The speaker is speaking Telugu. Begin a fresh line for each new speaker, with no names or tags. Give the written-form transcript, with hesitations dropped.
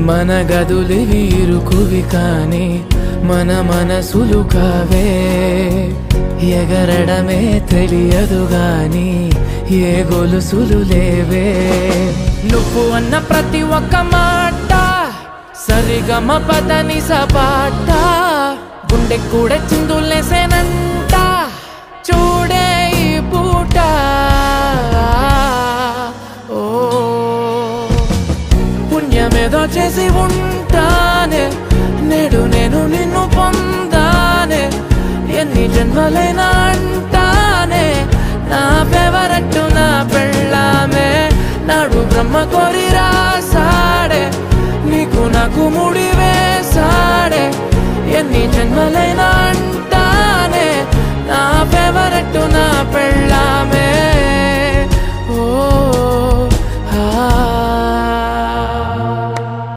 మన గదులివి ఇరుకువి కానీ మన మనసులు కావే ఎగరడమే తెలియదు గాని ఏ గొలుసులు లేవే నువ్వు అన్న ప్రతి ఒక్క మాట సరిగమ పదని సపాట గుండె కూడా చిందులేసేనంట చూడే ఈ పూట ఓ పుణ్యమేదో చేసి ఉంటానే నేడు నేను నిన్ను పొందానే ఎన్ని జన్మలైనా అంటానే నా ఫేవరెట్ నా పెళ్ళామే నాడు బ్రహ్మ కోరి రాసాడే నీకు నాకు ముడి వేసాడే ఎన్ని జన్మలైనా అంటానే నా ఫేవరెట్ నా పెళ్ళ